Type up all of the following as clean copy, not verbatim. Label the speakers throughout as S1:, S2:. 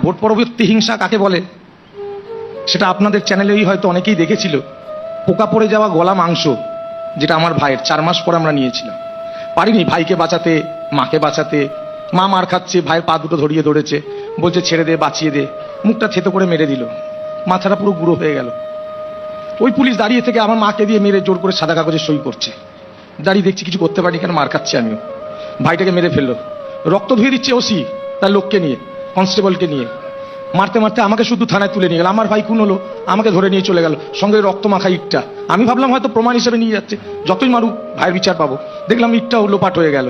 S1: Vote পরবর্তী হিংসা কাকে বলে সেটা আপনাদের চ্যানেলেই হয়তো অনেকেই দেখেছিল। পোকা পড়ে যাওয়া গলা মাংস, যেটা আমার ভাইয়ের 4 মাস পর আমরা নিয়েছিলাম। পারিনি ভাইকে বাঁচাতে, মাকে বাঁচাতে। মা মার খাচ্ছে, ভাইয়ের পা দুটো ধরিয়ে ধরেছে, বলছে ছেড়ে দে, বাঁচিয়ে দে। মুখটা থেতো করে মেরে দিল, মাথাটা পুরো গুঁড়ো হয়ে গেল। ওই পুলিশ দাঁড়িয়ে থেকে আমার মাকে দিয়ে মেরে জোর করে সাদা কাগজে সই করছে। দাঁড়িয়ে দেখছি কিছু করতে পারিনি, কেন মার খাচ্ছি আমিও। ভাইটাকে মেরে ফেললো, রক্ত ধুয়ে দিচ্ছে ওসি তার লোককে নিয়ে, কনস্টেবলকে নিয়ে। মারতে মারতে আমাকে শুধু থানায় তুলে নিয়ে গেল। আমার ভাই খুন হলো, আমাকে ধরে নিয়ে চলে গেল, সঙ্গে রক্ত মাখা ইটটা। আমি ভাবলাম হয়তো প্রমাণ হিসেবে নিয়ে যাচ্ছে, যতই মারুক ভাইয়ের বিচার পাবো। দেখলাম ইটটা লোপাট হয়ে গেল।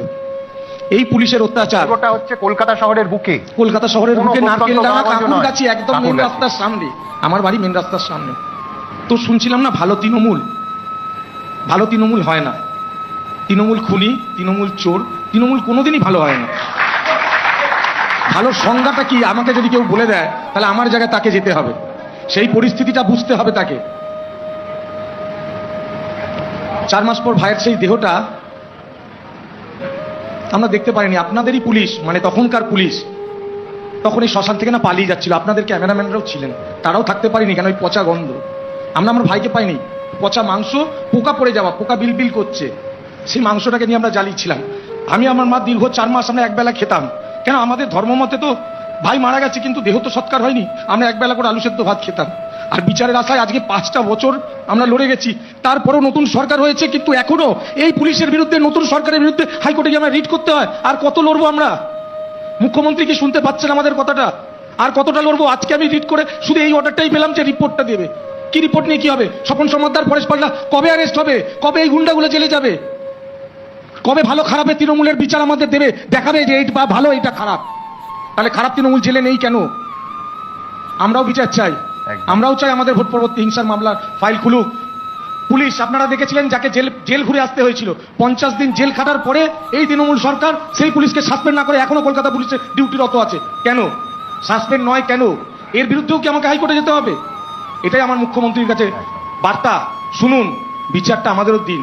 S1: এই পুলিশের অত্যাচার।
S2: ওটা হচ্ছে কলকাতা শহরের বুকে,
S1: কলকাতা শহরের বুকে, নারকেলডাঙ্গা
S2: প্রত্যন্ত
S1: কাকুরগাছি, একদম মেন
S2: কাকুরগাছি।
S1: রাস্তার সামনে। আমার বাড়ি মেন রাস্তার সামনে। তো শুনছিলাম না ভালো তৃণমূল, ভালো তৃণমূল হয় না। তৃণমূল খুনি, তৃণমূল চোর, তৃণমূল কোনোদিনই ভালো হয় না। ভালো সংজ্ঞাটা কি আমাকে যদি কেউ বলে দেয়, তাহলে আমার জায়গায় তাকে যেতে হবে, সেই পরিস্থিতিটা বুঝতে হবে তাকে। 4 মাস পর ভাইয়ের সেই দেহটা আমরা দেখতে পারিনি। আপনাদেরই পুলিশ, মানে তখনকার পুলিশ, তখন এই শ্মশান থেকে না পালিয়ে যাচ্ছিল। আপনাদের ক্যামেরাম্যানরাও ছিলেন, তারাও থাকতে পারিনি, কেন ওই পচা গন্ধ। আমরা আমার ভাইকে পাইনি, পচা মাংস, পোকা পড়ে যাওয়া, পোকা বিলবিল করছে, সেই মাংসটাকে নিয়ে আমরা জ্বালিয়েছিলাম। আমি আমার মা দীর্ঘ 4 মাস আমরা একবেলা খেতাম। কেন আমাদের ধর্মমতে তো ভাই মারা গেছে কিন্তু দেহ তো সৎকার হয়নি, আমরা একবেলা করে আলু সেদ্ধ ভাত খেতাম। আর বিচারের আশায় আজকে 5টা বছর আমরা লড়ে গেছি। তারপরেও নতুন সরকার হয়েছে, কিন্তু এখনো এই পুলিশের বিরুদ্ধে, নতুন সরকারের বিরুদ্ধে হাইকোর্টে গিয়ে আমরা রিট করতে হয়। আর কত লড়বো আমরা? মুখ্যমন্ত্রী কি শুনতে পাচ্ছেন আমাদের কথাটা? আর কতটা লড়বো? আজকে আমি রিট করে শুধু এই অর্ডারটাই পেলাম যে রিপোর্টটা দেবে। কি রিপোর্ট নিয়ে কি হবে? স্বপন সমাদ্দার, পরেশ পাল্লা কবে অ্যারেস্ট হবে? কবে এই গুন্ডাগুলো জেলে যাবে? কবে ভালো খারাপের তৃণমূলের বিচার আমাদের দেবে, দেখাবে যে এইটা ভালো এইটা খারাপ? তাহলে খারাপ তৃণমূল জেলে নেই কেন? আমরাও বিচার চাই, আমরাও চাই আমাদের ভোট পরবর্তী হিংসার মামলার ফাইল খুলুক। পুলিশ আপনারা দেখেছিলেন যাকে জেল ঘুরে আসতে হয়েছিল, 50 দিন জেল খাটার পরে এই তৃণমূল সরকার সেই পুলিশকে সাসপেন্ড না করে এখনো কলকাতা পুলিশের ডিউটিরত আছে। কেন সাসপেন্ড নয়? কেন? এর বিরুদ্ধেও কি আমাকে হাইকোর্টে যেতে হবে? এটাই আমার মুখ্যমন্ত্রীর কাছে বার্তা, শুনুন, বিচারটা আমাদেরও দিন।